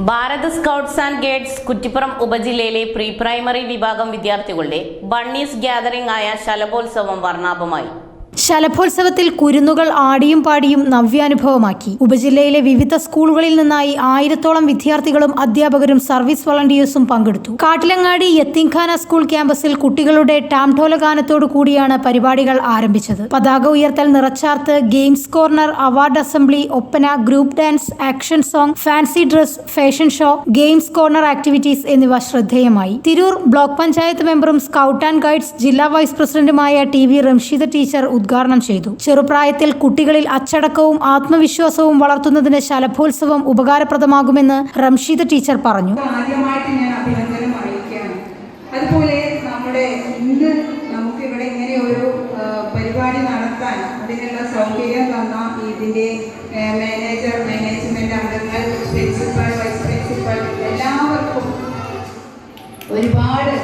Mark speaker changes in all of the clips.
Speaker 1: Bharat scouts and guides Kuttippuram ഉപജില്ലയിലെ pre primary വിഭാഗം വിദ്യാർത്ഥികളുടെ ബണ്ണീസ് ഗ്യാതറിംഗ് ആയ ശലഭോത്സവം വർണ്ണാഭമായി.
Speaker 2: ശലഭോത്സവത്തിൽ കുരുന്നുകൾ ആടിയും പാടിയും നവ്യാനുഭവമാക്കി. ഉപജില്ലയിലെ വിവിധ സ്കൂളുകളിൽ നിന്നായി 1000-ഓളം വിദ്യാർത്ഥികളും അധ്യാപകരും സർവീസ് വളണ്ടിയേഴ്സും പങ്കെടുത്തു. കാട്ടിലങ്ങാടി യത്തീംഖാന സ്കൂൾ ക്യാമ്പസിൽ കുട്ടികളുടെ ടാംഠോല ഗാനത്തോടു കൂടിയാണ് പരിപാടികൾ ആരംഭിച്ചത്. പതാക ഉയർത്തൽ, നിറച്ചാർത്ത്, games corner, award assembly, oppana, group dance, action song, fancy dress, fashion show, games corner activities എന്നിവ ശ്രദ്ധേയമായി. തിരൂർ ബ്ലോക്ക് പഞ്ചായത്ത് മെമ്പറും സ്കൗട്ട് ആൻഡ് ഗൈഡ്സ് ജില്ലാ വൈസ് പ്രസിഡന്റുമായ ടി.വി. റംഷീദ ടീച്ചർ ഉദ്ഘാടനം ചെയ്തു. ചെറുപ്രായത്തിൽ കുട്ടികളിൽ അച്ചടക്കവും ആത്മവിശ്വാസവും വളർത്തുന്നതിന് ശലഭോത്സവം ഉപകാരപ്രദമാകുമെന്ന് റംഷീദ ടീച്ചർ പറഞ്ഞു.
Speaker 3: ആദ്യമായിട്ട് ഞാൻ അഭിനന്ദനം അറിയിക്കുകയാണ്. അതുപോലെ നമ്മുടെ ഇന്ന് നമുക്ക് ഇവിടെ ഇങ്ങനെ ഒരു പരിപാടി നടത്താൻ അതിനുള്ള സൗകര്യം തന്ന ഇതിന്റെ മാനേജർ, മാനേജ്മെന്റ് അംഗങ്ങൾ, പ്രിൻസിപ്പൽ, വൈസ് പ്രിൻസിപ്പൽ എല്ലാവർക്കും ഒരുപാട്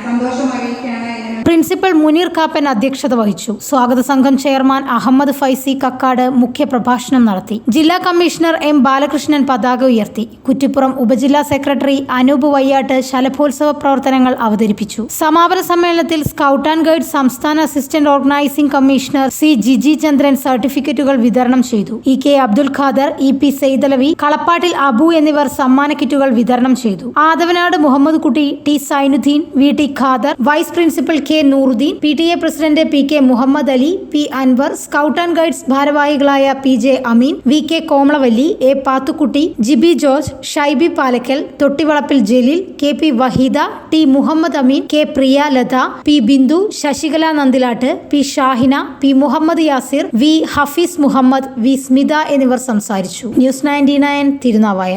Speaker 3: സന്തോഷം അറിയിക്കുകയാണ്.
Speaker 2: പ്രിൻസിപ്പൽ മുനീർ കാപ്പൻ അധ്യക്ഷത വഹിച്ചു. സ്വാഗത സംഘം ചെയർമാൻ അഹമ്മദ് ഫൈസി കക്കാട് മുഖ്യപ്രഭാഷണം നടത്തി. ജില്ലാ കമ്മീഷണർ എം ബാലകൃഷ്ണൻ പതാക ഉയർത്തി. കുറ്റിപ്പുറം ഉപജില്ലാ സെക്രട്ടറി അനൂപ് വയ്യാട്ട് ശലഭോത്സവ പ്രവർത്തനങ്ങൾ അവതരിപ്പിച്ചു. സമാപന സമ്മേളനത്തിൽ സ്കൗട്ട് ആൻഡ് ഗൈഡ് സംസ്ഥാന assistant organising commissioner C Jiji Chandran സർട്ടിഫിക്കറ്റുകൾ വിതരണം ചെയ്തു. ഇ.കെ. അബ്ദുൽ ഖാദർ, ഇ.പി. സെയ്തലവി, കളപ്പാട്ടിൽ അബു എന്നിവർ സമ്മാന കിറ്റുകൾ വിതരണം ചെയ്തു. Athavanad Muhammad Kutty, T Zainuddin, V T Khader, vice principal K Nooruddin, PTA president P K Muhammad Ali, P Anwar, scout and guides ഭാരവാഹികളായ PJ Ameen, V K Komalavalli, A Pathukutty, Jibi George, Shaibi Palakkal, Thottivalappil Jaleel, K P Waheeda, T Muhammad Ameen, K Priya Latha, P Bindu, Sasikala Nandilat, P Shahina, P Muhammad Yasir, V Hafeez Muhammad, V Smitha എന്നിവർ സംസാരിച്ചു. ന്യൂസ് 99 തിരുനാവായ.